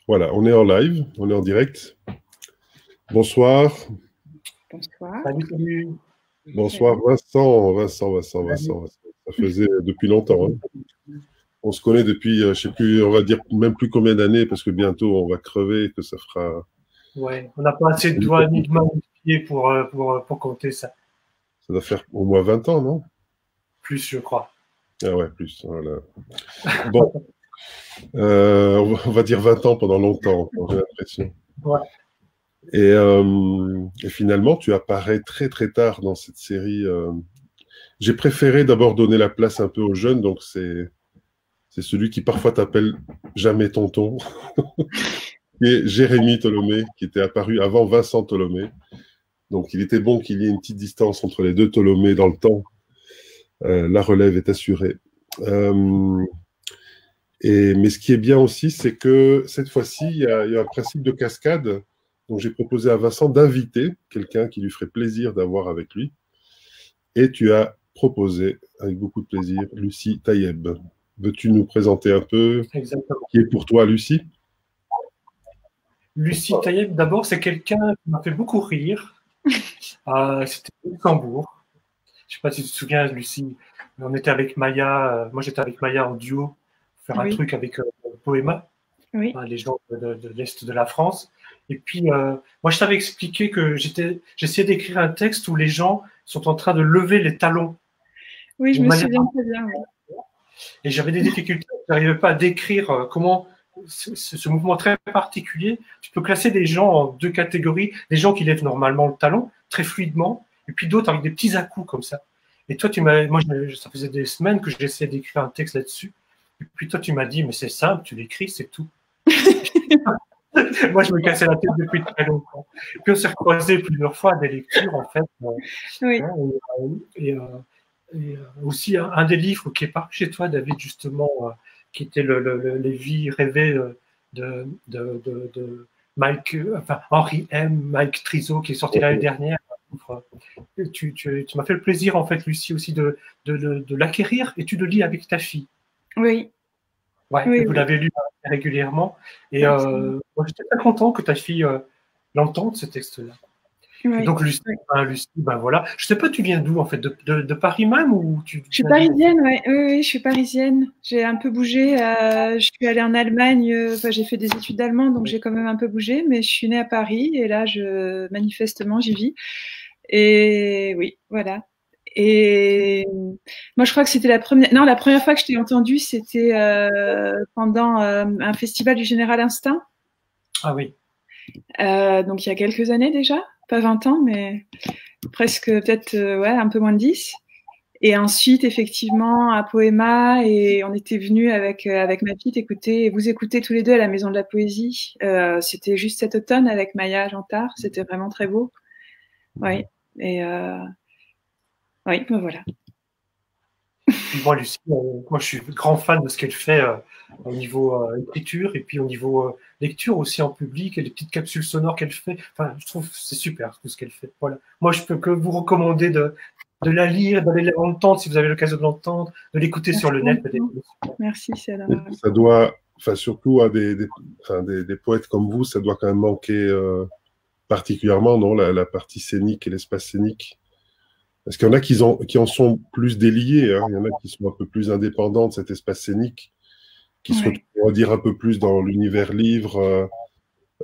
Voilà, on est en live, on est en direct. Bonsoir. Bonsoir. Salut, salut. Bonsoir Vincent. Ça faisait depuis longtemps. Hein. On se connaît depuis, je sais plus, on va dire même plus combien d'années, parce que bientôt on va crever, que ça fera... Ouais, on n'a pas assez de doigts ni de mains ni de pieds pour compter ça. Ça doit faire au moins 20 ans, non? Plus, je crois. Ah ouais, plus. Voilà. Bon, on va dire 20 ans pendant longtemps, j'ai l'impression. Ouais. Et finalement, tu apparais très très tard dans cette série. J'ai préféré d'abord donner la place un peu aux jeunes, donc c'est celui qui parfois t'appelle jamais tonton, qui est Jérémy Tolomé, qui était apparu avant Vincent Tolomé. Donc il était bon qu'il y ait une petite distance entre les deux Tolomé dans le temps. La relève est assurée. Mais ce qui est bien aussi, c'est que cette fois-ci, il y a un principe de cascade. Donc j'ai proposé à Vincent d'inviter quelqu'un qui lui ferait plaisir d'avoir avec lui. Et tu as proposé, avec beaucoup de plaisir, Lucie Tayeb. Veux-tu nous présenter un peu qui est pour toi Lucie? Lucie Tayeb, d'abord, c'est quelqu'un qui m'a fait beaucoup rire. C'était au Luxembourg. Je ne sais pas si tu te souviens, Lucie. On était avec Maya, moi j'étais avec Maya en duo, faire un truc avec Poema, les gens de l'Est de la France. Et puis, moi je t'avais expliqué que j'essayais d'écrire un texte où les gens sont en train de lever les talons. Oui, je me souviens très bien. Et j'avais des difficultés, je n'arrivais pas à décrire comment ce mouvement très particulier, tu peux classer des gens en deux catégories, des gens qui lèvent normalement le talon, très fluidement, et puis d'autres avec des petits à-coups comme ça. Et toi, ça faisait des semaines que j'essayais d'écrire un texte là-dessus. Et puis toi, tu m'as dit, mais c'est simple, tu l'écris, c'est tout. Moi, je me cassais la tête depuis très longtemps. Et puis on s'est recroisés plusieurs fois à des lectures, en fait. Oui. Et aussi un des livres qui est paru chez toi, David, justement, qui était les vies rêvées de Mike, Henri M. Mike Trizo, qui est sorti l'année dernière. Tu m'as fait le plaisir, en fait, Lucie, aussi de l'acquérir, et tu le lis avec ta fille. Oui. Ouais, oui, vous l'avez lu régulièrement. Et moi, j'étais très content que ta fille l'entende, ce texte-là. Oui. Donc, Lucie, ben voilà. Je sais pas, tu viens d'où, en fait, de Paris même ou Je suis parisienne, oui, je suis parisienne. J'ai un peu bougé. Je suis allée en Allemagne. J'ai fait des études d'allemand, donc j'ai quand même un peu bougé. Mais je suis née à Paris et là, manifestement, j'y vis. Et oui, voilà. Et moi, je crois que c'était la première fois que je t'ai entendue, c'était pendant un festival du Général Instinct. Ah oui. Donc, il y a quelques années déjà. Pas 20 ans, mais presque peut-être un peu moins de 10. Et ensuite, effectivement, à Poema, et on était venus avec ma petite vous écoutez tous les deux à la Maison de la Poésie. C'était juste cet automne avec Maya Jantard. C'était vraiment très beau. Oui. Et oui, ben voilà. Moi, Lucie, moi, je suis grand fan de ce qu'elle fait au niveau écriture et puis au niveau lecture aussi en public et les petites capsules sonores qu'elle fait. Enfin, je trouve que c'est super tout ce qu'elle fait. Voilà. Moi, je peux que vous recommander de la lire, d'aller l'entendre si vous avez l'occasion de l'entendre, de l'écouter sur le net. Merci, c'est adorable. Ça doit, surtout à des poètes comme vous, ça doit quand même manquer particulièrement, non, la partie scénique et l'espace scénique. Parce qu'il y en a qui en sont plus déliés, hein. Il y en a qui sont un peu plus indépendants de cet espace scénique, qui se retrouvent, on va dire, un peu plus dans l'univers livre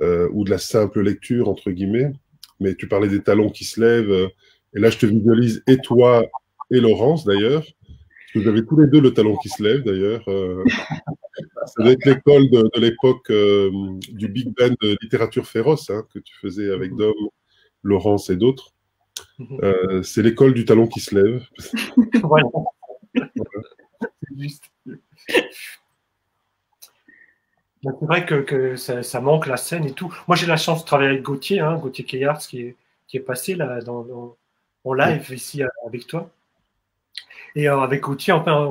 ou de la simple lecture, entre guillemets. Mais tu parlais des talons qui se lèvent. Et là, je te visualise, et toi, et Laurence, d'ailleurs. Parce que vous avez tous les deux le talon qui se lève, d'ailleurs. Ça doit être l'école de l'époque du Big Band de littérature féroce, hein, que tu faisais avec Dom, Laurence et d'autres. C'est l'école du talon qui se lève. Voilà. C'est juste. C'est vrai que ça manque la scène et tout. Moi, j'ai la chance de travailler avec Gauthier, Gauthier Keyards, qui est passé là en live ici avec toi. Et avec Gauthier, enfin,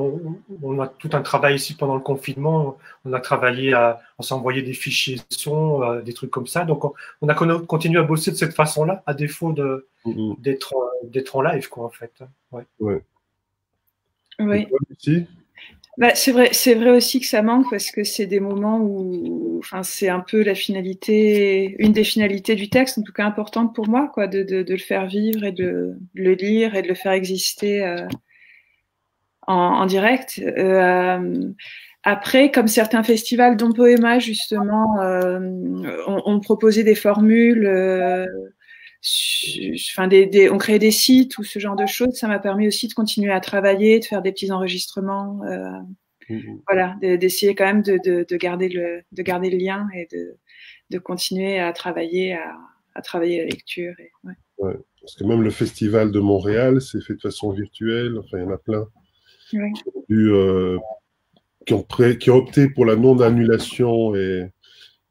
on a tout un travail ici pendant le confinement. On a travaillé on s'est envoyé des fichiers son, des trucs comme ça. Donc, on a continué à bosser de cette façon-là, à défaut d'être en live, quoi, en fait. Ouais. Ouais. Oui. Et toi, Lucie ? Bah, c'est vrai aussi que ça manque parce que c'est des moments où, enfin, c'est un peu la finalité, une des finalités du texte, en tout cas importante pour moi, quoi, de le faire vivre et de le lire et de le faire exister en direct. Après, comme certains festivals, dont Poema justement, ont proposé des formules, enfin on créait des sites ou ce genre de choses. Ça m'a permis aussi de continuer à travailler, de faire des petits enregistrements. Voilà, d'essayer quand même de garder le lien et de continuer à travailler la lecture. Et, ouais. Ouais. Parce que même le festival de Montréal, c'est fait de façon virtuelle. Enfin, il y en a plein Ouais. qui ont opté pour la non-annulation et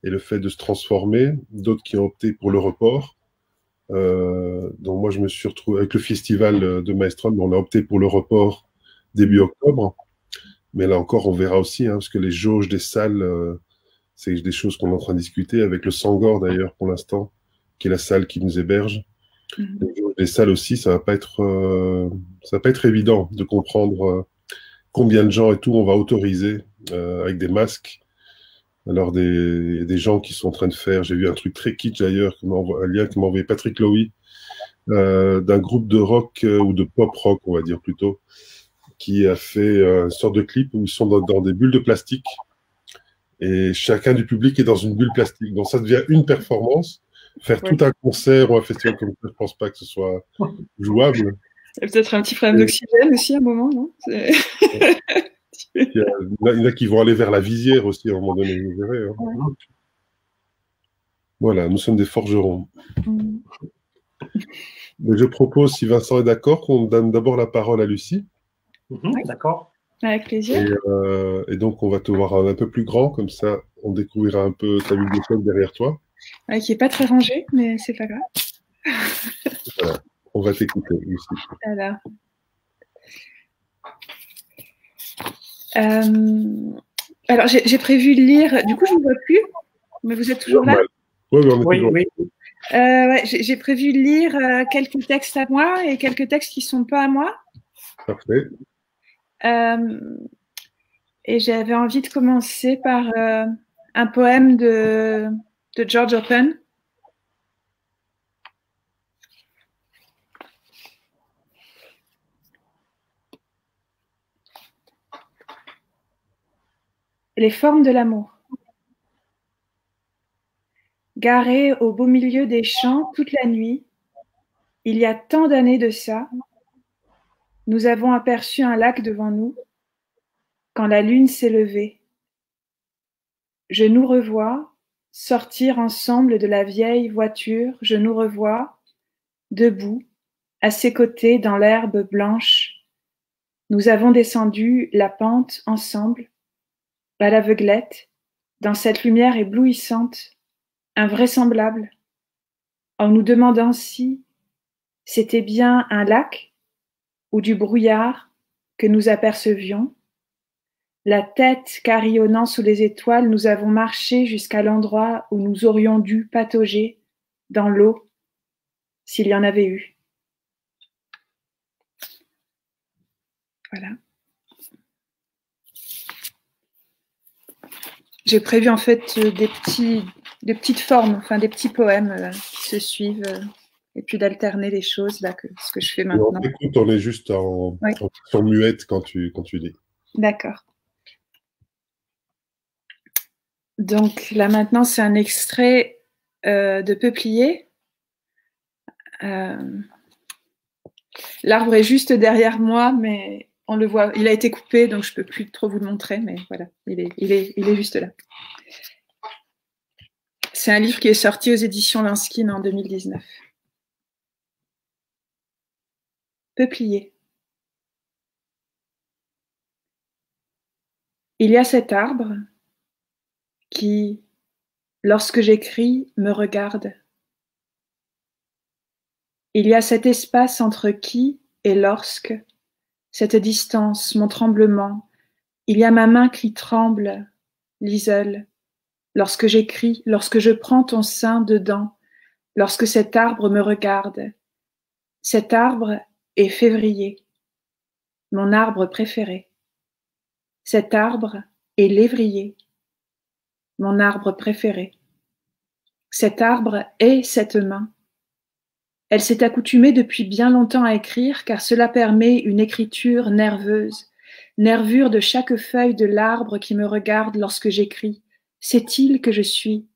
le fait de se transformer. D'autres qui ont opté pour le report. Donc moi, je me suis retrouvé avec le festival de Maelstrom. On a opté pour le report début octobre. Mais là encore, on verra aussi, hein, parce que les jauges des salles, c'est des choses qu'on est en train de discuter avec le Sangor d'ailleurs pour l'instant, qui est la salle qui nous héberge. Les salles aussi, ça va pas être évident de comprendre combien de gens et tout on va autoriser avec des masques. Alors des gens qui sont en train de faire, j'ai vu un truc très kitsch d'ailleurs, un lien que m'a envoyé Patrick Lowy, d'un groupe de rock ou de pop rock, on va dire plutôt, qui a fait une sorte de clip où ils sont dans des bulles de plastique et chacun du public est dans une bulle plastique. Donc ça devient une performance. Faire tout un concert ou un festival comme ça, je pense pas que ce soit jouable. Il y a peut-être un petit problème d'oxygène aussi à un moment, non? Il y en a qui vont aller vers la visière aussi à un moment donné, vous verrez. Hein. Ouais. Voilà, nous sommes des forgerons. Mais je propose, si Vincent est d'accord, qu'on donne d'abord la parole à Lucie. D'accord. Avec plaisir. Et donc, on va te voir un peu plus grand, comme ça, on découvrira un peu ta bibliothèque derrière toi. Ouais, qui n'est pas très rangée, mais c'est pas grave. Voilà. On va t'écouter, Lucie. Alors, j'ai prévu de lire. Du coup, je ne vous vois plus, mais vous êtes toujours là? Oui, on est toujours là. Ouais, j'ai prévu de lire quelques textes à moi et quelques textes qui ne sont pas à moi. Parfait. Et j'avais envie de commencer par un poème de George Oppen. Les formes de l'amour. Garé au beau milieu des champs toute la nuit, il y a tant d'années de ça, nous avons aperçu un lac devant nous quand la lune s'est levée. Je nous revois sortir ensemble de la vieille voiture, je nous revois debout, à ses côtés dans l'herbe blanche. Nous avons descendu la pente ensemble, à l'aveuglette, dans cette lumière éblouissante, invraisemblable, en nous demandant si c'était bien un lac ou du brouillard que nous apercevions. La tête carillonnant sous les étoiles, nous avons marché jusqu'à l'endroit où nous aurions dû patauger dans l'eau, s'il y en avait eu. Voilà. J'ai prévu en fait des petites formes, enfin des petits poèmes qui se suivent, et puis d'alterner les choses, là, ce que je fais maintenant. Écoute, on est juste en muette quand tu lis. D'accord. Donc là maintenant, c'est un extrait de Peuplier. L'arbre est juste derrière moi, mais on le voit. Il a été coupé, donc je ne peux plus trop vous le montrer, mais voilà, il est juste là. C'est un livre qui est sorti aux éditions Lanskin en 2019. Peuplier. Il y a cet arbre qui, lorsque j'écris, me regarde. Il y a cet espace entre qui et lorsque, cette distance, mon tremblement. Il y a ma main qui tremble, Liseule, lorsque j'écris, lorsque je prends ton sein dedans, lorsque cet arbre me regarde. Cet arbre est février, mon arbre préféré. Cet arbre est l'évrier, mon arbre préféré. Cet arbre est cette main. Elle s'est accoutumée depuis bien longtemps à écrire car cela permet une écriture nerveuse, nervure de chaque feuille de l'arbre qui me regarde lorsque j'écris. C'est-il que je suis?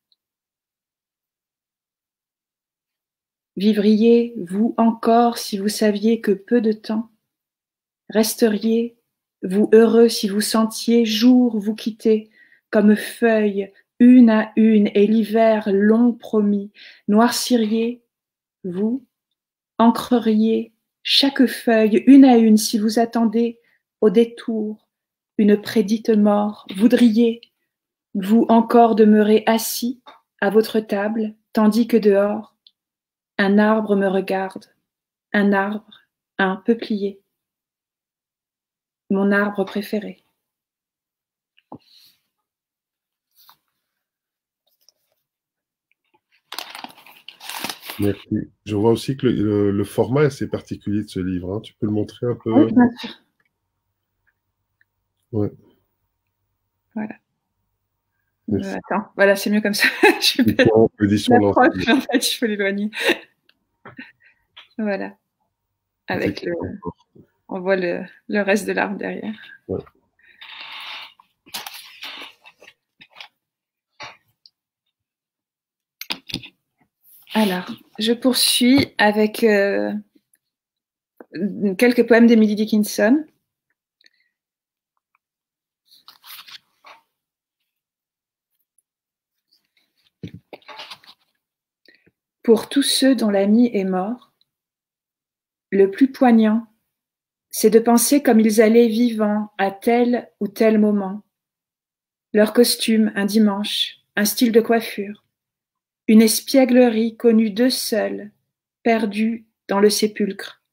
Vivriez-vous encore si vous saviez que peu de temps? Resteriez-vous heureux si vous sentiez jour vous quitter comme feuilles une à une et l'hiver long promis? Noirciriez-vous? Encreriez chaque feuille une à une si vous attendez au détour une prédite mort? Voudriez-vous encore demeurer assis à votre table tandis que dehors un arbre me regarde, un arbre, un peuplier, mon arbre préféré. Merci. Je vois aussi que le format est assez particulier de ce livre. Hein. Tu peux le montrer un peu? Oui, bien sûr. Ouais. Voilà. Attends, voilà, c'est mieux comme ça. Je vais l'édition l'approche, en fait, je peux l'éloigner. Voilà. Avec le... On voit le reste de l'arbre derrière. Ouais. Alors, je poursuis avec quelques poèmes d'Emily Dickinson. Pour tous ceux dont l'ami est mort, le plus poignant, c'est de penser comme ils allaient vivants à tel ou tel moment. Leur costume, un dimanche, un style de coiffure, une espièglerie connue d'eux seuls, perdus dans le sépulcre.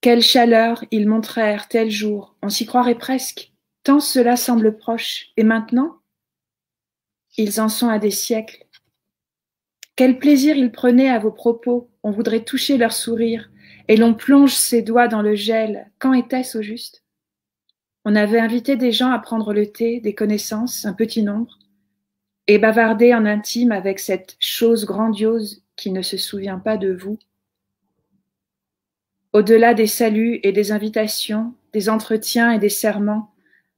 Quelle chaleur ils montrèrent tel jour, on s'y croirait presque, tant cela semble proche. Et maintenant, ils en sont à des siècles. Quel plaisir ils prenaient à vos propos, on voudrait toucher leur sourire, et l'on plonge ses doigts dans le gel. Quand était-ce au juste? On avait invité des gens à prendre le thé, des connaissances, un petit nombre, et bavarder en intime avec cette chose grandiose qui ne se souvient pas de vous. Au-delà des saluts et des invitations, des entretiens et des serments,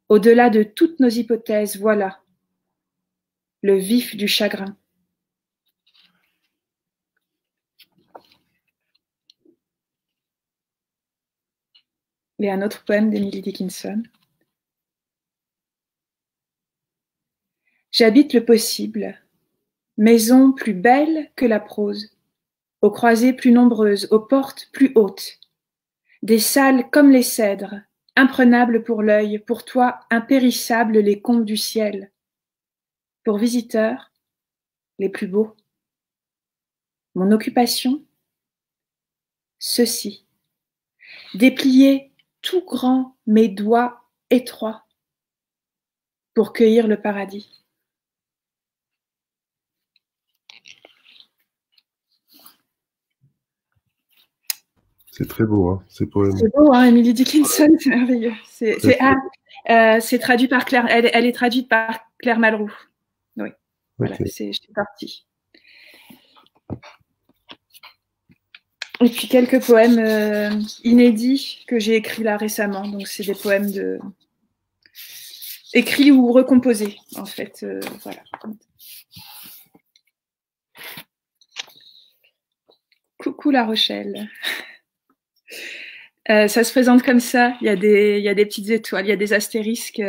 au-delà de toutes nos hypothèses, voilà le vif du chagrin. Et un autre poème d'Emily Dickinson. J'habite le possible, maison plus belle que la prose, aux croisées plus nombreuses, aux portes plus hautes, des salles comme les cèdres, imprenables pour l'œil, pour toi impérissables les combles du ciel, pour visiteurs les plus beaux. Mon occupation, ceci, déplier tout grand mes doigts étroits pour cueillir le paradis. C'est très beau, hein, ces poèmes. C'est beau, hein, Emily Dickinson, c'est merveilleux. C'est traduit par Claire, elle est traduite par Claire Malroux. Oui, voilà, Okay. c'est parti. Et puis quelques poèmes inédits que j'ai écrits là récemment. Donc c'est des poèmes écrits ou recomposés, en fait. Voilà. Coucou La Rochelle. Ça se présente comme ça. Il y a des petites étoiles, il y a des astérisques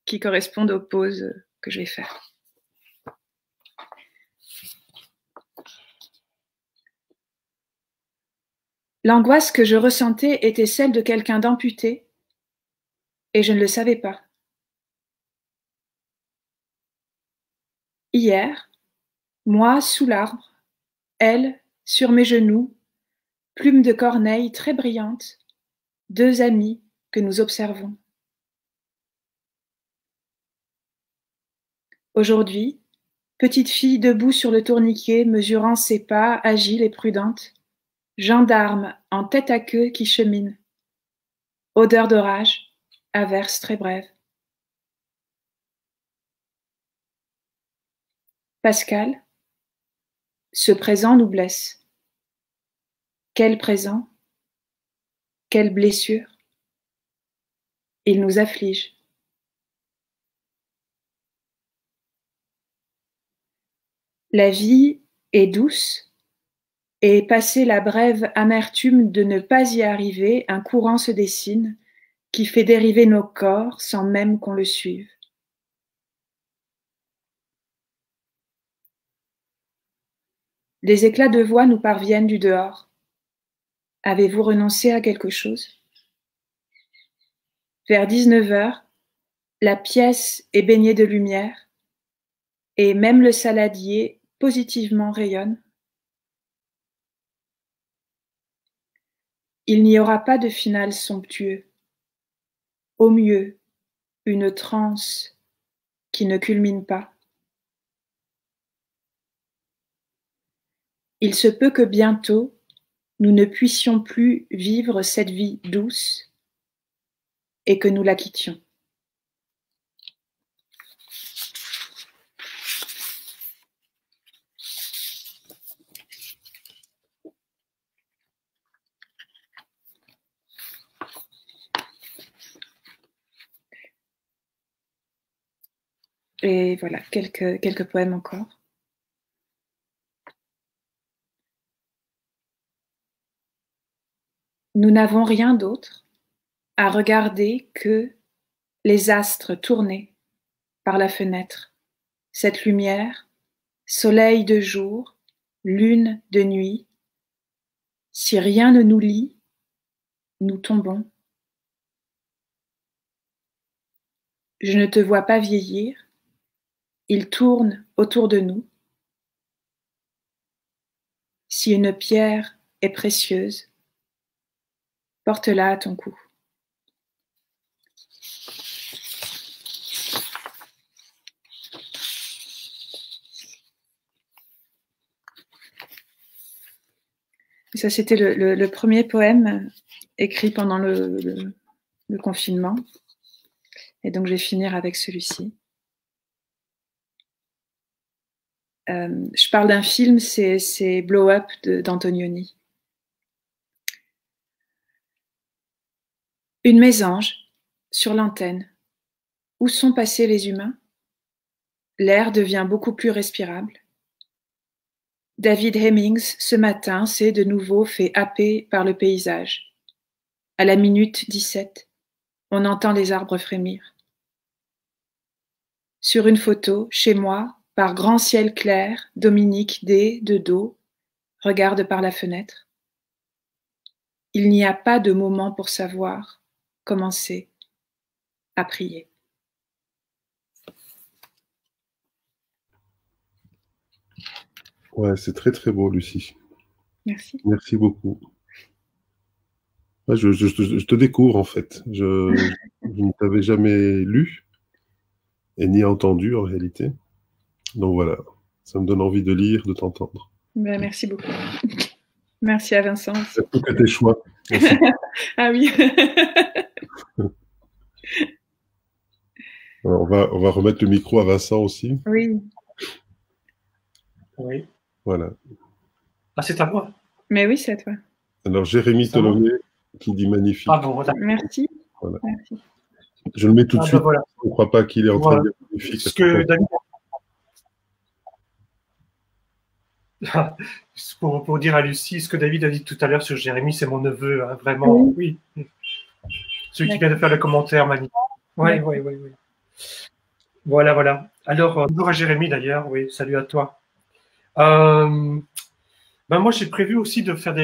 qui correspondent aux pauses que je vais faire. L'angoisse que je ressentais était celle de quelqu'un d'amputé, et je ne le savais pas. Hier, moi sous l'arbre, elle sur mes genoux, plume de corneille très brillante, deux amis que nous observons. Aujourd'hui, petite fille debout sur le tourniquet, mesurant ses pas, agile et prudente, gendarme en tête à queue qui chemine. Odeur d'orage, averse très brève. Pascal, ce présent nous blesse. Quel présent? Quelle blessure? Il nous afflige. La vie est douce, et passé la brève amertume de ne pas y arriver, un courant se dessine qui fait dériver nos corps sans même qu'on le suive. Des éclats de voix nous parviennent du dehors. Avez-vous renoncé à quelque chose? Vers 19h, la pièce est baignée de lumière et même le saladier positivement rayonne. Il n'y aura pas de finale somptueux. Au mieux, une transe qui ne culmine pas. Il se peut que bientôt, nous ne puissions plus vivre cette vie douce et que nous la quittions. Et voilà, quelques poèmes encore. Nous n'avons rien d'autre à regarder que les astres tournés par la fenêtre, cette lumière, soleil de jour, lune de nuit. Si rien ne nous lie, nous tombons. Je ne te vois pas vieillir, il tourne autour de nous. Si une pierre est précieuse, porte-la à ton cou. Et ça, c'était le premier poème écrit pendant le confinement. Et donc, je vais finir avec celui-ci. Je parle d'un film, c'est Blow Up d'Antonioni. Une mésange sur l'antenne. Où sont passés les humains? L'air devient beaucoup plus respirable. David Hemmings, ce matin, s'est de nouveau fait happer par le paysage. À la minute 17, on entend les arbres frémir. Sur une photo, chez moi, par grand ciel clair, Dominique D, de dos, regarde par la fenêtre. Il n'y a pas de moment pour savoir, commencer à prier. Ouais, c'est très très beau, Lucie. Merci. Merci beaucoup. Ouais, je te découvre en fait. Je ne t'avais jamais lu et ni entendu en réalité. Donc voilà, ça me donne envie de lire, de t'entendre. Ben, merci beaucoup. Merci à Vincent. Merci que tes choix. Ah oui. Alors, on va remettre le micro à Vincent aussi. Oui. Oui. Voilà. Ah, c'est à moi. Mais oui, c'est à toi. Alors, Jérémy Tolomé qui dit magnifique. Ah bon, voilà. Merci. Voilà. Merci. Je le mets tout de suite. Voilà. On ne croit pas qu'il est en train de dire magnifique. Ce que David... pour dire à Lucie, ce que David a dit tout à l'heure sur Jérémy, c'est mon neveu, hein, vraiment, oui. Celui qui vient de faire le commentaire magnifique. Oui. Voilà. Alors, bonjour à Jérémy d'ailleurs, oui, salut à toi. Moi, j'ai prévu aussi de faire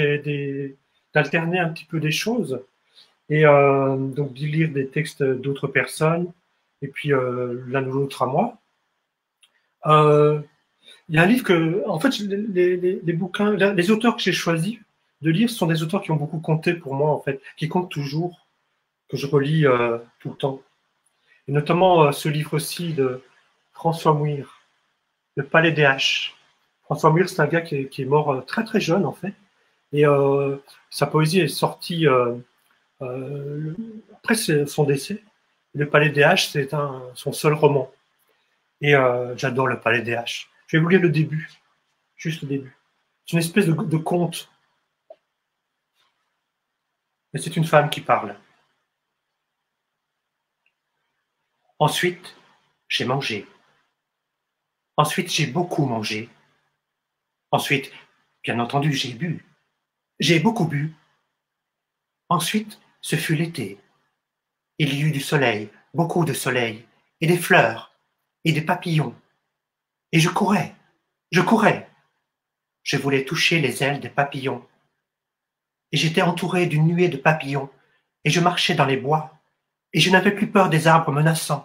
d'alterner un petit peu des choses et donc de lire des textes d'autres personnes et puis l'un ou l'autre à moi. Il y a un livre que, en fait, les bouquins, les auteurs que j'ai choisis de lire sont des auteurs qui ont beaucoup compté pour moi, en fait, qui comptent toujours, que je relis tout le temps. Et notamment ce livre-ci de François Muir, Le Palais des Haches. François Muir, c'est un gars qui est mort très très jeune, en fait. Et sa poésie est sortie après son décès. Le Palais des Haches, c'est son seul roman. Et j'adore Le Palais des Haches. Je vais vous lire le début, juste le début. C'est une espèce de conte. Mais c'est une femme qui parle. Ensuite, j'ai mangé. Ensuite, j'ai beaucoup mangé. Ensuite, bien entendu, j'ai bu. J'ai beaucoup bu. Ensuite, ce fut l'été. Il y eut du soleil, beaucoup de soleil, et des fleurs, et des papillons. Et je courais, je courais. Je voulais toucher les ailes des papillons. Et j'étais entouré d'une nuée de papillons, et je marchais dans les bois, et je n'avais plus peur des arbres menaçants.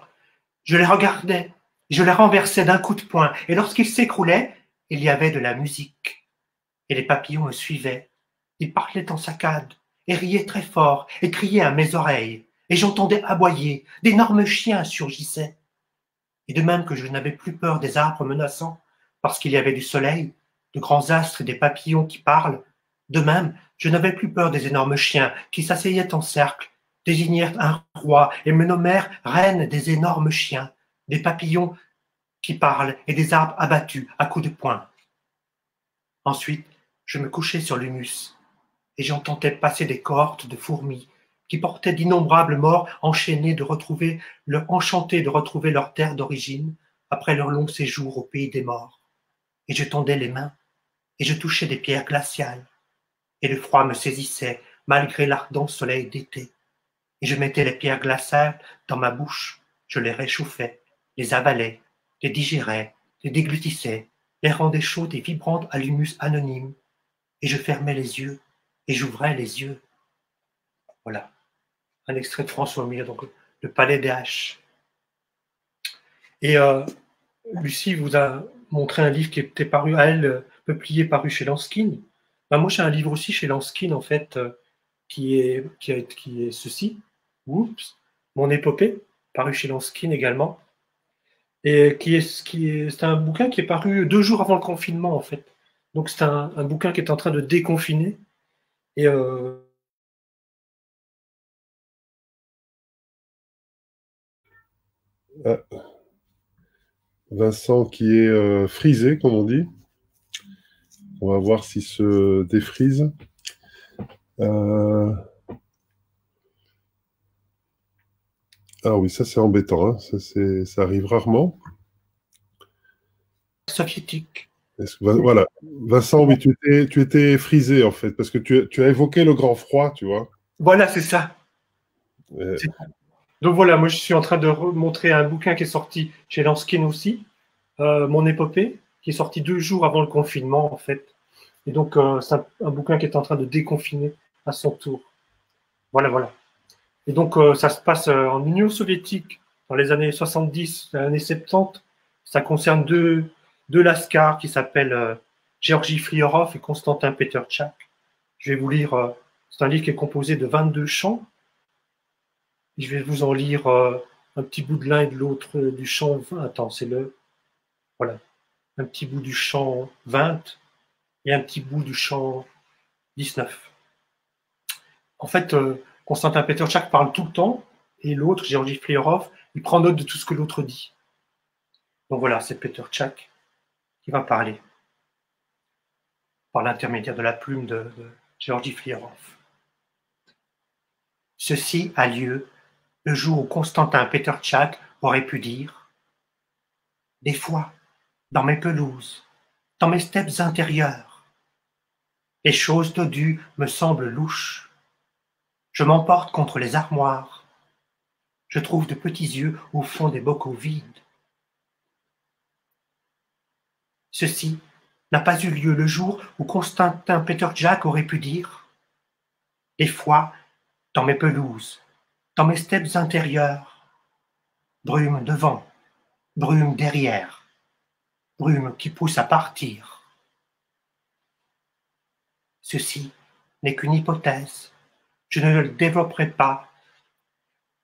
Je les regardais, je les renversais d'un coup de poing, et lorsqu'ils s'écroulaient, il y avait de la musique. Et les papillons me suivaient. Ils parlaient en saccades, et riaient très fort, et criaient à mes oreilles, et j'entendais aboyer, d'énormes chiens surgissaient. Et de même que je n'avais plus peur des arbres menaçants, parce qu'il y avait du soleil, de grands astres et des papillons qui parlent, de même, je n'avais plus peur des énormes chiens qui s'asseyaient en cercle, désignèrent un roi et me nommèrent reine des énormes chiens, des papillons qui parlent et des arbres abattus à coups de poing. Ensuite, je me couchais sur l'humus et j'entendais passer des cohortes de fourmis qui portaient d'innombrables morts enchantés de retrouver leur terre d'origine après leur long séjour au pays des morts. Et je tendais les mains et je touchais des pierres glaciales. Et le froid me saisissait malgré l'ardent soleil d'été. Et je mettais les pierres glaciales dans ma bouche, je les réchauffais, les avalais, les digérais, les déglutissais, les rendais chaudes et vibrantes à l'humus anonyme. Et je fermais les yeux et j'ouvrais les yeux. Voilà, un extrait de François Mire, donc le Palais des Haches. Et Lucie vous a montré un livre qui était paru à elle, peuplier, paru chez Lanskin. Ben, moi, j'ai un livre aussi chez Lanskin, en fait, qui est ceci. Oups, Mon épopée, paru chez Lanskin également. Et c'est un bouquin qui est paru 2 jours avant le confinement, en fait. Donc, c'est un bouquin qui est en train de déconfiner. Et Vincent qui est frisé, comme on dit. On va voir s'il se défrise. Ah oui, ça c'est embêtant, hein. Ça arrive rarement. soviétique. Voilà. Vincent, oui, tu étais frisé en fait, parce que tu as évoqué le grand froid, tu vois. Voilà, c'est ça. Euh, Donc voilà, moi je suis en train de montrer un bouquin qui est sorti chez Lanskin aussi, Mon épopée, qui est sorti 2 jours avant le confinement en fait. Et donc c'est un bouquin qui est en train de déconfiner à son tour. Voilà, voilà. Et donc ça se passe en Union soviétique dans les années 70, les années 70. Ça concerne deux lascars qui s'appellent Georgi Friorov et Konstantin Peterchak. Je vais vous lire, c'est un livre qui est composé de 22 chants. Je vais vous en lire un petit bout de l'un et de l'autre du chant 20. Attends, voilà, un petit bout du chant 20 et un petit bout du chant 19. En fait, Konstantin Peterchak parle tout le temps et l'autre, Georgi Friorov, il prend note de tout ce que l'autre dit. Donc voilà, c'est Peterchak qui va parler par l'intermédiaire de la plume de Georgi Friorov. Ceci a lieu le jour où Konstantin Peterchak aurait pu dire « Des fois, dans mes pelouses, dans mes steppes intérieures, les choses dodues me semblent louches. Je m'emporte contre les armoires. Je trouve de petits yeux au fond des bocaux vides. Ceci n'a pas eu lieu le jour où Konstantin Peterchak aurait pu dire « Des fois, dans mes pelouses, dans mes steppes intérieures, brume devant, brume derrière, brume qui pousse à partir. » Ceci n'est qu'une hypothèse. Je ne le développerai pas.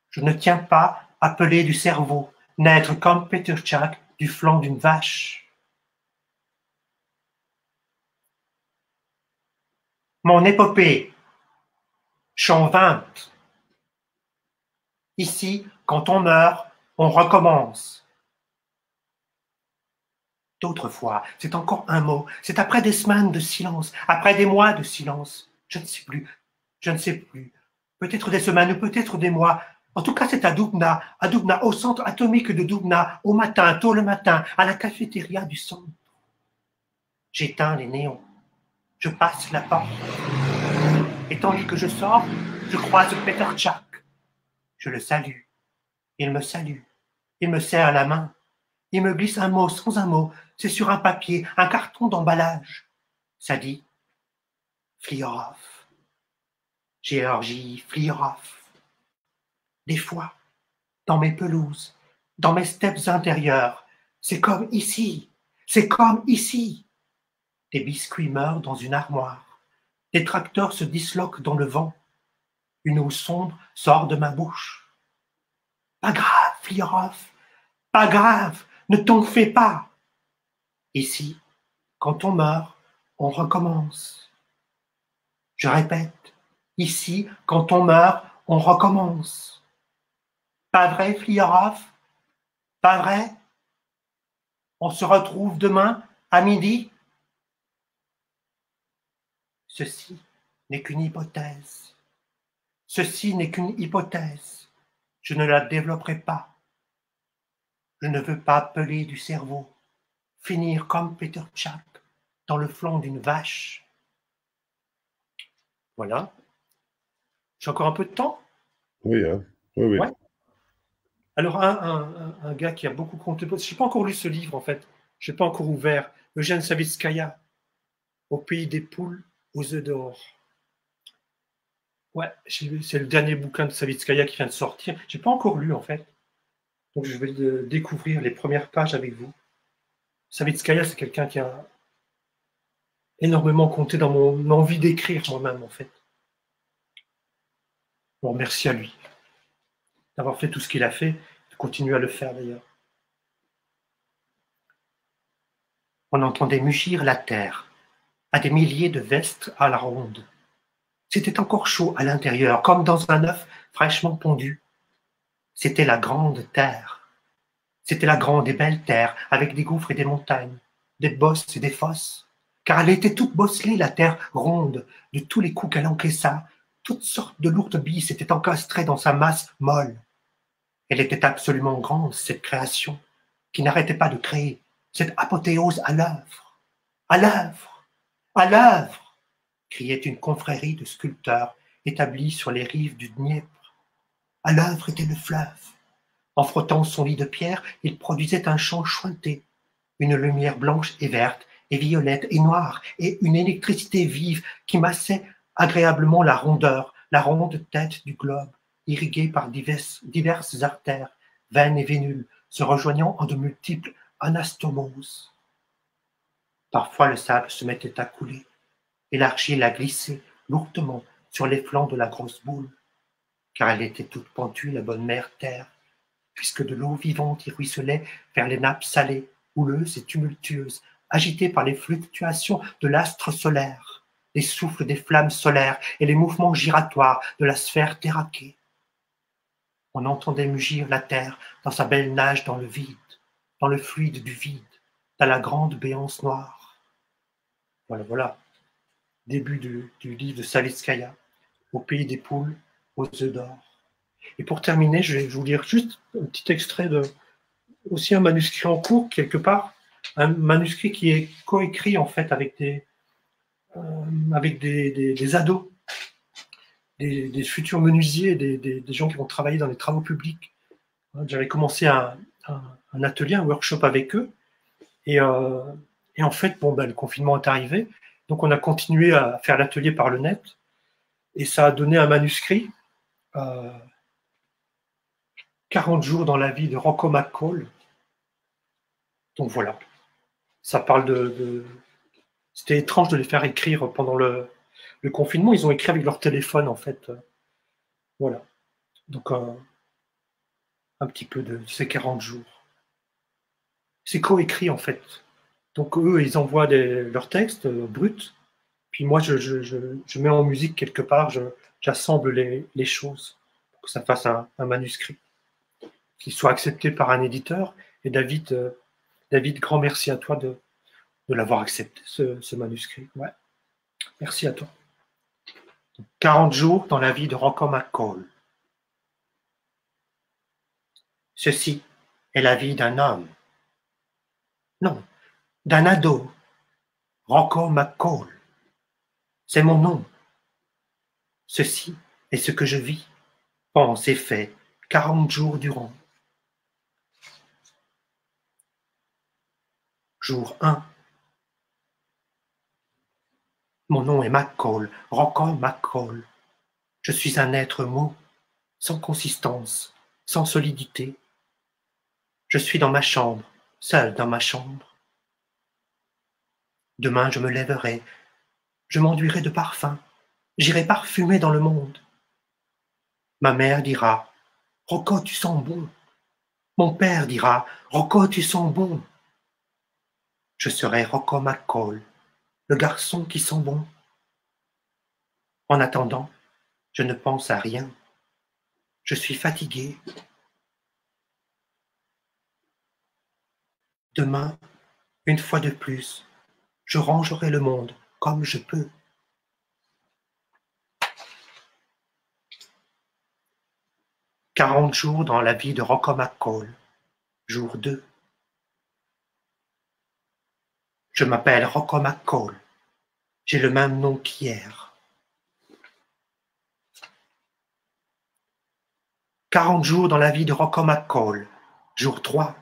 Je ne tiens pas à peler du cerveau, naître comme Peterchak du flanc d'une vache. Mon épopée, chant 20. Ici, quand on meurt, on recommence. D'autres fois, c'est encore un mot. C'est après des semaines de silence, après des mois de silence. Je ne sais plus. Je ne sais plus. Peut-être des semaines ou peut-être des mois. En tout cas, c'est à Doubna, au centre atomique de Doubna, au matin, tôt le matin, à la cafétéria du centre. J'éteins les néons. Je passe la porte. Et tandis que je sors, je croise Peter Tchak. Je le salue. Il me salue. Il me serre la main. Il me glisse un mot sans un mot. C'est sur un papier, un carton d'emballage. Ça dit Fliorov. Géorgie Fliorov. Des fois, dans mes pelouses, dans mes steppes intérieures, c'est comme ici. C'est comme ici. Des biscuits meurent dans une armoire. Des tracteurs se disloquent dans le vent. Une eau sombre sort de ma bouche. Pas grave, Fliorov. Pas grave. Ne t'en fais pas. Ici, quand on meurt, on recommence. Je répète, ici, quand on meurt, on recommence. Pas vrai, Fliorov? Pas vrai? On se retrouve demain à midi? Ceci n'est qu'une hypothèse. Ceci n'est qu'une hypothèse. Je ne la développerai pas. Je ne veux pas peler du cerveau, finir comme Peter Tchak dans le flanc d'une vache. Voilà. J'ai encore un peu de temps? Oui, hein. Oui, oui. Ouais. Alors, un gars qui a beaucoup compté, je n'ai pas encore lu ce livre en fait, je n'ai pas encore ouvert, Eugène Savitskaya, Au pays des poules, aux œufs d'or. Ouais, c'est le dernier bouquin de Savitskaya qui vient de sortir. Je n'ai pas encore lu en fait, donc je vais découvrir les premières pages avec vous. Savitskaya, c'est quelqu'un qui a énormément compté dans mon envie d'écrire moi-même en fait. Bon, merci à lui d'avoir fait tout ce qu'il a fait, de continuer à le faire d'ailleurs. On entendait mugir la terre, à des milliers de vestes à la ronde. C'était encore chaud à l'intérieur, comme dans un œuf fraîchement pondu. C'était la grande terre. C'était la grande et belle terre, avec des gouffres et des montagnes, des bosses et des fosses. Car elle était toute bosselée, la terre ronde, de tous les coups qu'elle encaissa. Toutes sortes de lourdes billes s'étaient encastrées dans sa masse molle. Elle était absolument grande, cette création, qui n'arrêtait pas de créer, cette apothéose à l'œuvre. À l'œuvre! À l'œuvre! Criait une confrérie de sculpteurs établis sur les rives du Dniepr. À l'œuvre était le fleuve. En frottant son lit de pierre, il produisait un chant chointé, une lumière blanche et verte, et violette et noire, et une électricité vive qui massait agréablement la rondeur, la ronde tête du globe, irriguée par diverses artères, veines et vénules, se rejoignant en de multiples anastomoses. Parfois le sable se mettait à couler, et l'argile à glisser lourdement sur les flancs de la grosse boule, car elle était toute pentue, la bonne mère terre, puisque de l'eau vivante y ruisselait vers les nappes salées, houleuses et tumultueuses, agitées par les fluctuations de l'astre solaire, les souffles des flammes solaires et les mouvements giratoires de la sphère terraquée. On entendait mugir la terre dans sa belle nage dans le vide, dans le fluide du vide, dans la grande béance noire. Voilà, voilà. Début du livre de Savitskaya, Au pays des poules, aux œufs d'or. Et pour terminer, je vais vous lire juste un petit extrait de aussi un manuscrit en cours, quelque part, un manuscrit qui est coécrit en fait avec des ados, des futurs menuisiers, des gens qui vont travailler dans les travaux publics. J'avais commencé un atelier, un workshop avec eux, et en fait, le confinement est arrivé, donc on a continué à faire l'atelier par le net, et ça a donné un manuscrit, 40 jours dans la vie de Rocco McCall. Donc voilà, ça parle de... C'était étrange de les faire écrire pendant le confinement, ils ont écrit avec leur téléphone en fait. Voilà, donc un petit peu de ces 40 jours. C'est coécrit en fait. Donc eux, ils envoient leurs textes bruts, puis moi, je mets en musique quelque part, j'assemble les choses pour que ça fasse un manuscrit qui soit accepté par un éditeur. Et David David, grand merci à toi de l'avoir accepté, ce manuscrit. Ouais. Merci à toi. 40 jours dans la vie de Rocco McCall. Ceci est la vie d'un homme. Non, d'un ado. Rocco McCall. C'est mon nom. Ceci est ce que je vis, pense et fait 40 jours durant. Jour 1. Mon nom est McCall, Rocco McCall. Je suis un être mou, sans consistance, sans solidité. Je suis dans ma chambre, seul dans ma chambre. Demain je me lèverai, je m'enduirai de parfum, j'irai parfumer dans le monde. Ma mère dira, Rocco, tu sens bon. Mon père dira, Rocco, tu sens bon. Je serai Rocco McCall, le garçon qui sent bon. En attendant, je ne pense à rien. Je suis fatigué. Demain, une fois de plus, je rangerai le monde comme je peux. « 40 jours dans la vie de Rocco McCall, jour 2. Je m'appelle Rocco McCall. J'ai le même nom qu'hier. 40 jours dans la vie de Rocco McCall, jour 3.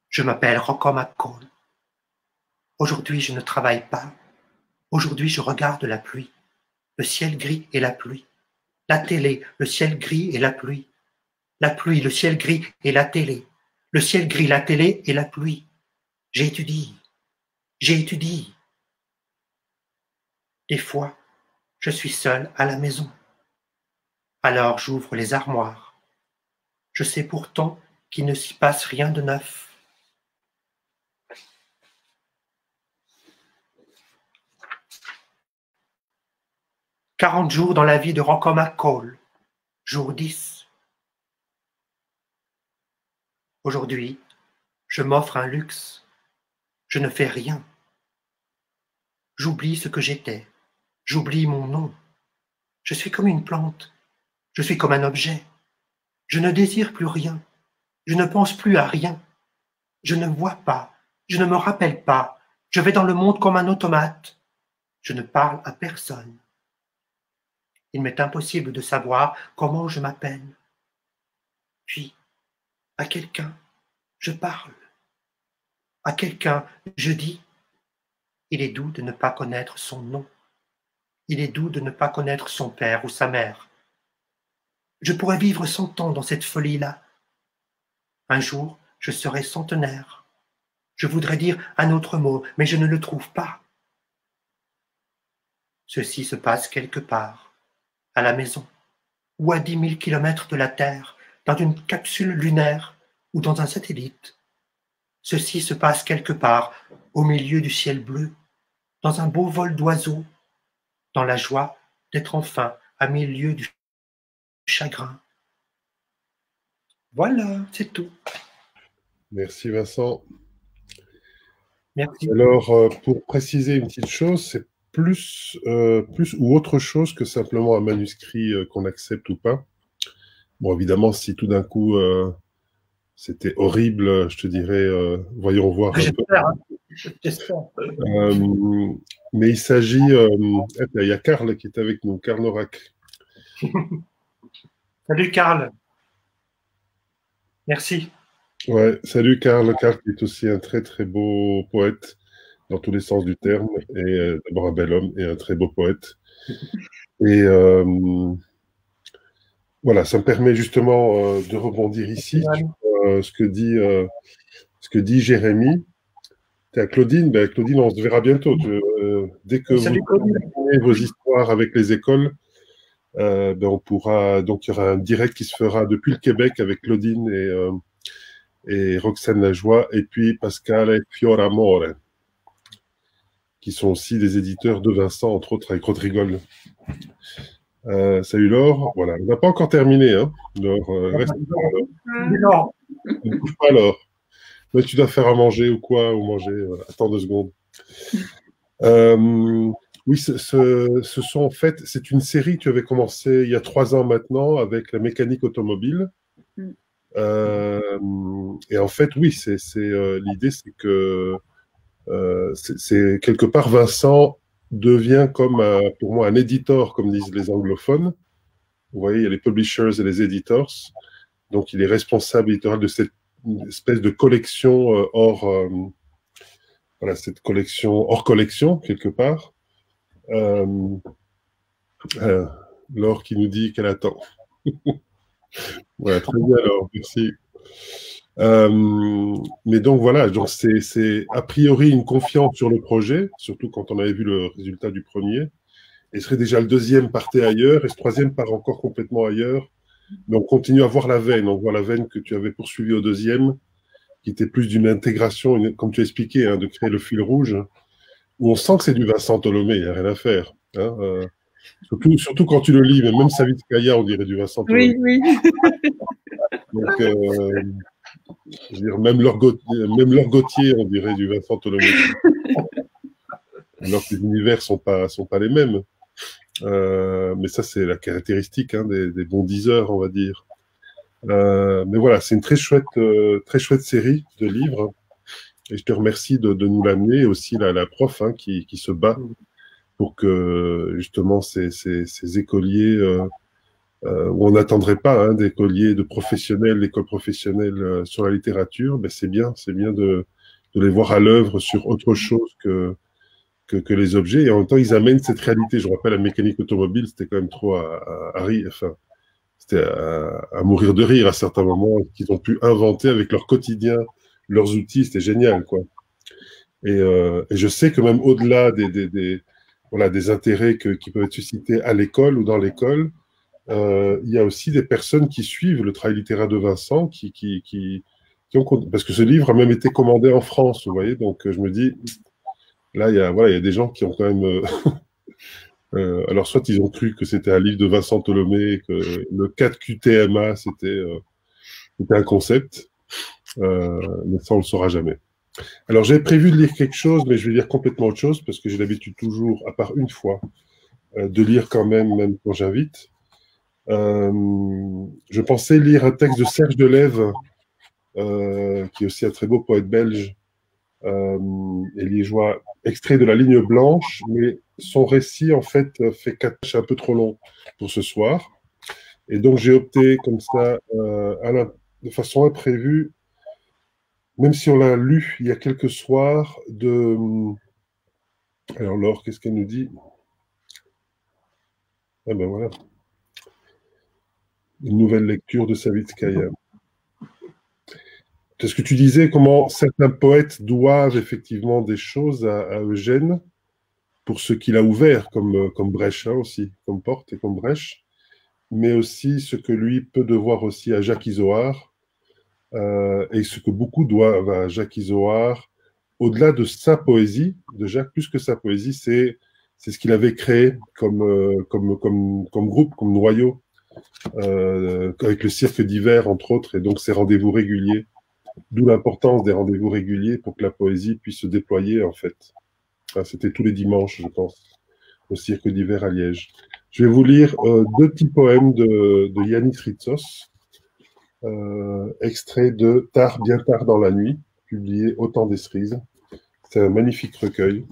Je m'appelle Rocco McCall. Aujourd'hui, je ne travaille pas. Aujourd'hui, je regarde la pluie, le ciel gris et la pluie. La télé, le ciel gris et la pluie. La pluie, le ciel gris et la télé. Le ciel gris, la télé et la pluie. J'étudie. J'étudie. Des fois, je suis seul à la maison. Alors j'ouvre les armoires. Je sais pourtant qu'il ne s'y passe rien de neuf. « 40 jours dans la vie de Rocco McCall, jour 10. Aujourd'hui, je m'offre un luxe. Je ne fais rien. J'oublie ce que j'étais. J'oublie mon nom. Je suis comme une plante. Je suis comme un objet. Je ne désire plus rien. Je ne pense plus à rien. Je ne vois pas. Je ne me rappelle pas. Je vais dans le monde comme un automate. Je ne parle à personne. Il m'est impossible de savoir comment je m'appelle. Puis, à quelqu'un, je parle. À quelqu'un, je dis. Il est doux de ne pas connaître son nom. Il est doux de ne pas connaître son père ou sa mère. Je pourrais vivre 100 ans dans cette folie-là. Un jour, je serai centenaire. Je voudrais dire un autre mot, mais je ne le trouve pas. Ceci se passe quelque part, à la maison, ou à 10 000 kilomètres de la Terre, dans une capsule lunaire ou dans un satellite. Ceci se passe quelque part, au milieu du ciel bleu, dans un beau vol d'oiseaux, dans la joie d'être enfin à milieu du chagrin. Voilà, c'est tout. Merci Vincent. Merci. Alors, pour préciser une petite chose, c'est plus ou autre chose que simplement un manuscrit qu'on accepte ou pas. Bon, évidemment, si tout d'un coup c'était horrible, je te dirais, voyons voir un peu. J'espère. Mais il s'agit, il y a Karl qui est avec nous, Karl Norak. Salut Karl. Merci. Ouais, salut Karl. Karl qui est aussi un très très beau poète dans tous les sens du terme, et d'abord un bel homme et un très beau poète. Et voilà, ça me permet justement de rebondir ici sur ce que dit Jérémy. À Claudine, Claudine, on se verra bientôt. Dès que vous terminez vos histoires avec les écoles, on pourra. Donc, il y aura un direct qui se fera depuis le Québec avec Claudine et Roxane Lajoie, et puis Pascal et Fiora More, qui sont aussi des éditeurs de Vincent, entre autres, avec Rodrigol. Salut Laure. Voilà, on n'a pas encore terminé. Hein. Laure, reste. Laure. Ne bouge pas, Laure. Mais tu dois faire à manger ou quoi, ou manger. Voilà. Attends 2 secondes. Oui, ce sont en fait, c'est une série qui avait commencé il y a 3 ans maintenant avec la mécanique automobile. Et en fait, oui, l'idée, c'est que c'est quelque part Vincent devient comme pour moi un éditeur, comme disent les anglophones. Vous voyez, il y a les publishers et les editors. Donc, il est responsable éditorial de cette espèce de collection voilà, cette collection hors collection, quelque part. Laure qui nous dit qu'elle attend. Voilà, très bien, alors, merci. Mais donc voilà, donc c'est a priori une confiance sur le projet, surtout quand on avait vu le résultat du premier. Et serait déjà le deuxième partait ailleurs, et ce troisième part encore complètement ailleurs. Mais on continue à voir la veine. On voit la veine que tu avais poursuivie au deuxième, qui était plus d'une intégration, comme tu as expliqué, hein, de créer le fil rouge, où on sent que c'est du Vincent Tholomé, il n'y a rien à faire. Hein, surtout quand tu le lis, mais même Savitskaya, on dirait du Vincent Tholomé. Oui, oui. Donc, je veux dire, même Laure Gauthier, on dirait du Vincent Tholomé. Alors que les univers sont pas les mêmes. Mais ça, c'est la caractéristique hein, des bons diseurs, on va dire. Mais voilà, c'est une très chouette série de livres. Et je te remercie de nous l'amener, et aussi la prof hein, qui se bat pour que justement ces écoliers, où on n'attendrait pas hein, d'écoliers, de professionnels, d'écoles professionnelles sur la littérature, ben c'est bien de les voir à l'œuvre sur autre chose que les objets, et en même temps, ils amènent cette réalité. Je rappelle, la mécanique automobile, c'était quand même trop à rire, enfin, c'était à mourir de rire à certains moments, qu'ils ont pu inventer avec leur quotidien, leurs outils, c'était génial, quoi. Et je sais que même au-delà des intérêts qui peuvent être suscités à l'école ou dans l'école, il y a aussi des personnes qui suivent le travail littéraire de Vincent, qui ont, parce que ce livre a même été commandé en France, vous voyez, donc je me dis, là, il y a des gens qui ont quand même... alors, soit ils ont cru que c'était un livre de Vincent Tholomé, que le 4QTMA, c'était un concept, mais ça, on ne le saura jamais. Alors, j'avais prévu de lire quelque chose, mais je vais lire complètement autre chose, parce que j'ai l'habitude toujours, à part une fois, de lire quand même quand j'invite. Je pensais lire un texte de Serge Delève, qui est aussi un très beau poète belge, et liégeois, extrait de La Ligne Blanche, mais son récit, en fait, fait 4 pages un peu trop long pour ce soir. Et donc, j'ai opté comme ça, de façon imprévue, même si on l'a lu il y a quelques soirs, Alors, Laure, qu'est-ce qu'elle nous dit? Ah ben voilà. Une nouvelle lecture de Savitskaya. Est-ce que tu disais comment certains poètes doivent effectivement des choses à Eugène pour ce qu'il a ouvert, comme Brecht hein, aussi, comme Porte et comme Brecht, mais aussi ce que lui peut devoir aussi à Jacques Izoard, et ce que beaucoup doivent à Jacques Izoard, au-delà de sa poésie, de Jacques, plus que sa poésie, c'est ce qu'il avait créé comme groupe, comme noyau, avec le cirque d'hiver, entre autres, et donc ses rendez-vous réguliers. D'où l'importance des rendez-vous réguliers pour que la poésie puisse se déployer, en fait. Enfin, c'était tous les dimanches, je pense, au cirque d'hiver à Liège. Je vais vous lire 2 petits poèmes de Yannis Ritsos, extrait de Tard, bien tard dans la nuit, publié au Temps des Cerises. C'est un magnifique recueil.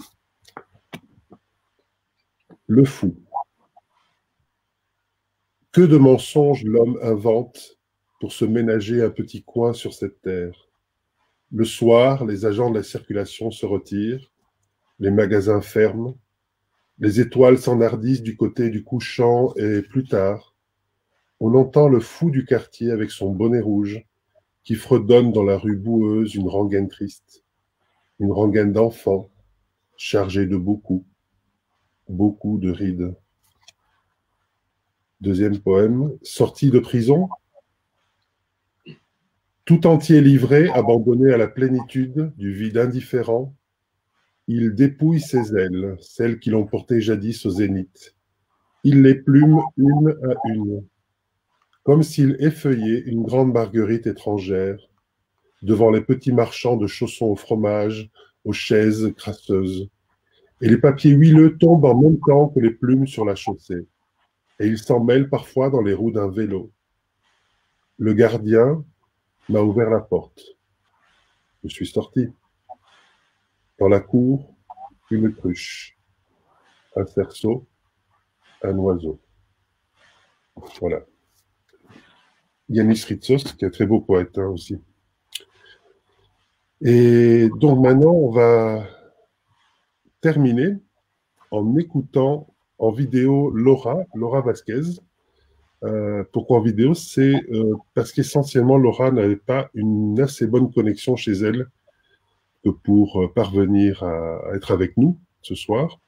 Le fou. Que de mensonges l'homme invente pour se ménager un petit coin sur cette terre. Le soir, les agents de la circulation se retirent, les magasins ferment, les étoiles s'enhardissent du côté du couchant et plus tard, on entend le fou du quartier avec son bonnet rouge qui fredonne dans la rue boueuse une rengaine triste, une rengaine d'enfant chargée de beaucoup de rides. Deuxième poème, sorti de prison, tout entier livré, abandonné à la plénitude du vide indifférent, il dépouille ses ailes, celles qui l'ont porté jadis au zénith. Il les plume une à une, comme s'il effeuillait une grande marguerite étrangère, devant les petits marchands de chaussons au fromage, aux chaises crasseuses. Et les papiers huileux tombent en même temps que les plumes sur la chaussée. Et ils s'en mêlent parfois dans les roues d'un vélo. Le gardien m'a ouvert la porte. Je suis sorti. Dans la cour, une cruche, un cerceau, un oiseau. Voilà. Yanis Ritsos, qui est un très beau poète aussi. Et donc maintenant, on va terminer en écoutant en vidéo Laura Vasquez. Pourquoi en vidéo? C'est parce qu'essentiellement, Laura n'avait pas une assez bonne connexion chez elle que pour parvenir à être avec nous ce soir.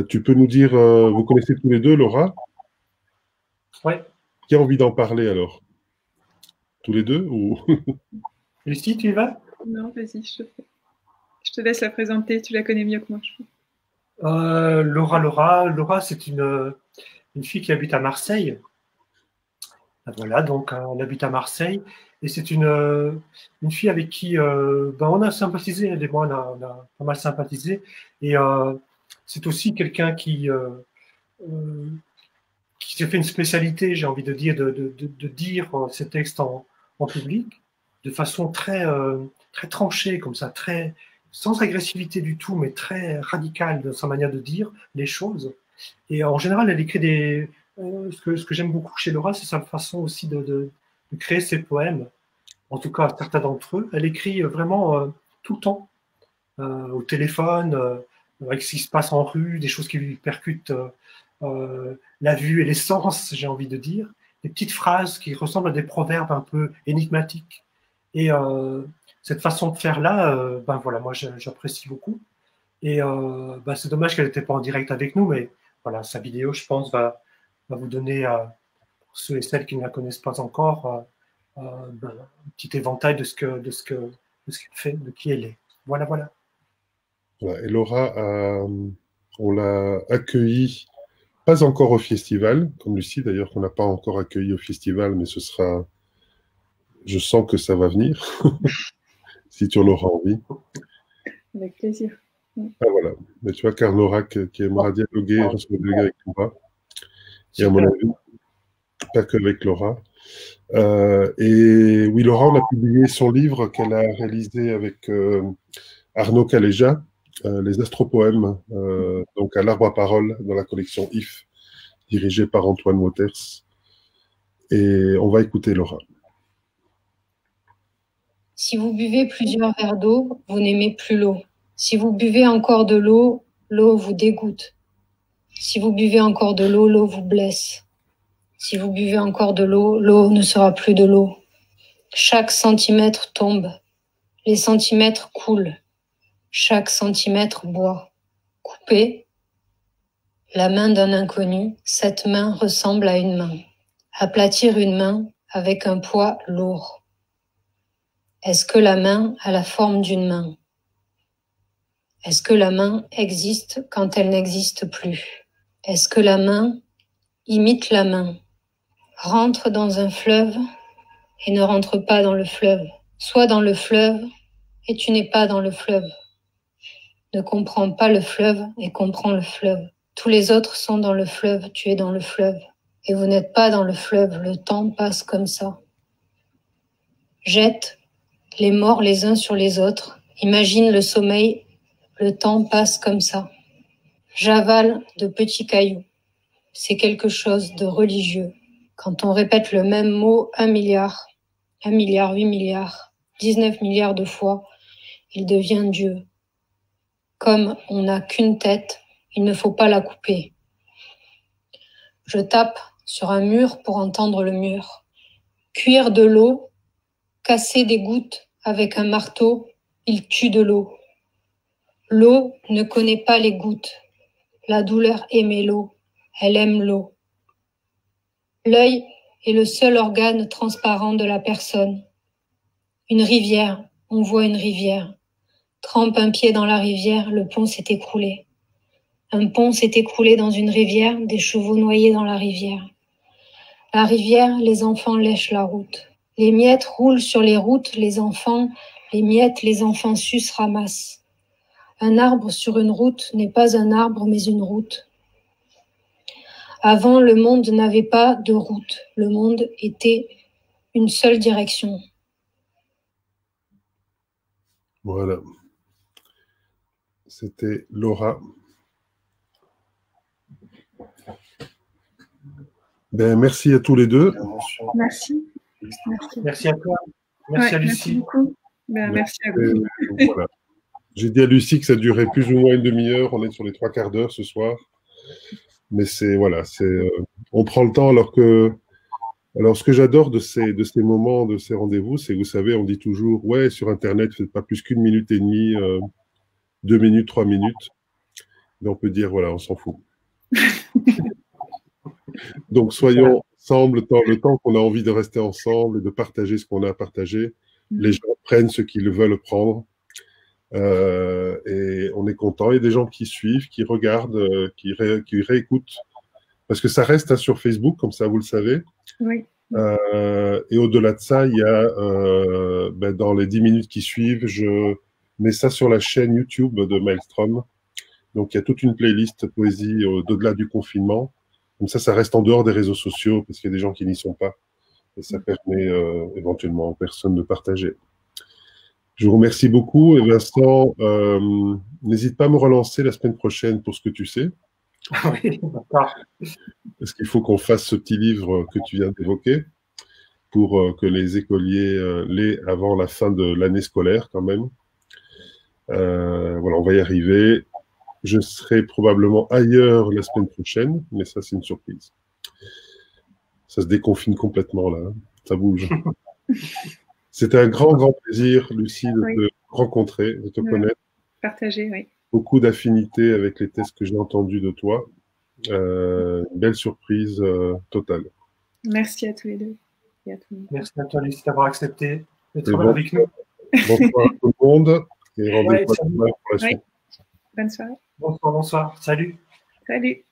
Tu peux nous dire, vous connaissez tous les deux Laura? Oui. Qui a envie d'en parler alors? Tous les deux ou... Lucie, tu y vas? Non, vas-y, je te laisse la présenter, tu la connais mieux que moi. Laura, c'est une fille qui habite à Marseille. Voilà, donc elle habite à Marseille et c'est une fille avec qui on a sympathisé, elle et moi on a pas mal sympathisé et c'est aussi quelqu'un qui s'est fait une spécialité, j'ai envie de dire, de dire ses textes en public de façon très tranchée comme ça, sans agressivité du tout, mais très radicale dans sa manière de dire les choses. Et en général, elle écrit ce que j'aime beaucoup chez Laura, c'est sa façon aussi de créer ses poèmes. En tout cas, certains d'entre eux. Elle écrit vraiment tout le temps, au téléphone, avec ce qui se passe en rue, des choses qui lui percutent la vue et les sens, j'ai envie de dire. Des petites phrases qui ressemblent à des proverbes un peu énigmatiques. Et cette façon de faire là, voilà, moi j'apprécie beaucoup. Et c'est dommage qu'elle n'était pas en direct avec nous, mais voilà, sa vidéo, je pense, va vous donner, pour ceux et celles qui ne la connaissent pas encore, un petit éventail de ce qu'elle fait, de qui elle est. Voilà. Voilà. Et Laura, on l'a accueillie, pas encore au festival, comme Lucie d'ailleurs, qu'on n'a pas encore accueilli au festival, mais ce sera... Je sens que ça va venir, si tu en auras envie. Avec plaisir. Ah voilà, mais tu vois, Karl Norak qui aimera dialoguer avec Laura. Et à mon avis, pas que avec Laura. Et oui, Laura, on a publié son livre qu'elle a réalisé avec Arnaud Caléja, Les Astropoèmes, donc à l'Arbre à Parole, dans la collection IF, dirigée par Antoine Waters. Et on va écouter Laura. Si vous buvez plusieurs verres d'eau, vous n'aimez plus l'eau. Si vous buvez encore de l'eau, l'eau vous dégoûte. Si vous buvez encore de l'eau vous blesse. Si vous buvez encore de l'eau ne sera plus de l'eau. Chaque centimètre tombe. Les centimètres coulent. Chaque centimètre boit. Coupé, la main d'un inconnu, cette main ressemble à une main. Aplatir une main avec un poids lourd. Est-ce que la main a la forme d'une main? Est-ce que la main existe quand elle n'existe plus? Est-ce que la main imite la main? Rentre dans un fleuve et ne rentre pas dans le fleuve. Sois dans le fleuve et tu n'es pas dans le fleuve. Ne comprends pas le fleuve et comprends le fleuve. Tous les autres sont dans le fleuve, tu es dans le fleuve. Et vous n'êtes pas dans le fleuve, le temps passe comme ça. Jette les morts les uns sur les autres. Imagine le sommeil, le temps passe comme ça. J'avale de petits cailloux. C'est quelque chose de religieux. Quand on répète le même mot 1 milliard, 1 milliard, 8 milliards, 19 milliards de fois, il devient Dieu. Comme on n'a qu'une tête, il ne faut pas la couper. Je tape sur un mur pour entendre le mur. Cuire de l'eau, casser des gouttes avec un marteau, il tue de l'eau. L'eau ne connaît pas les gouttes. La douleur aimait l'eau. Elle aime l'eau. L'œil est le seul organe transparent de la personne. Une rivière, on voit une rivière. Trempe un pied dans la rivière, le pont s'est écroulé. Un pont s'est écroulé dans une rivière, des chevaux noyés dans la rivière. La rivière, les enfants lèchent la route. Les miettes roulent sur les routes, les enfants, les miettes, les enfants sucent, ramassent. Un arbre sur une route n'est pas un arbre, mais une route. Avant, le monde n'avait pas de route. Le monde était une seule direction. Voilà. C'était Laura. Ben, merci à tous les deux. Merci. Merci à toi. Merci à Lucie. Merci beaucoup. Merci à vous. Voilà. J'ai dit à Lucie que ça durait plus ou moins une demi-heure. On est sur les 3/4 d'heure ce soir. Mais c'est, voilà, on prend le temps alors ce que j'adore de ces moments, de ces rendez-vous, c'est que vous savez, on dit toujours, ouais, sur Internet, faites pas plus qu'1 minute et demie, 2 minutes, 3 minutes. Mais on peut dire, voilà, on s'en fout. Donc, soyons ensemble le temps qu'on a envie de rester ensemble et de partager ce qu'on a à partager. Les gens prennent ce qu'ils veulent prendre. Et on est content. Il y a des gens qui suivent, qui regardent, qui réécoutent. Parce que ça reste sur Facebook, comme ça, vous le savez. Oui. Et au-delà de ça, il y a, dans les 10 minutes qui suivent, je mets ça sur la chaîne YouTube de Maelstrom. Donc, il y a toute une playlist poésie au-delà du confinement. Comme ça reste en dehors des réseaux sociaux, parce qu'il y a des gens qui n'y sont pas. Et ça permet éventuellement aux personnes de partager. Je vous remercie beaucoup. Et Vincent, n'hésite pas à me relancer la semaine prochaine pour ce que tu sais. Oui, d'accord. Parce qu'il faut qu'on fasse ce petit livre que tu viens d'évoquer pour que les écoliers l'aient avant la fin de l'année scolaire quand même. Voilà, on va y arriver. Je serai probablement ailleurs la semaine prochaine, mais ça, c'est une surprise. Ça se déconfine complètement, là. Hein. Ça bouge. C'était un grand plaisir, Lucie, de te rencontrer, de te connaître. Partager, oui. Beaucoup d'affinités avec les tests que j'ai entendus de toi. Une belle surprise totale. Merci à tous les deux. Et à tout le monde. Merci à toi, Lucie, d'avoir accepté d'être avec nous. Bonsoir à tout le monde et rendez-vous pour la suite. Bonne soirée. Bonsoir. Salut. Salut.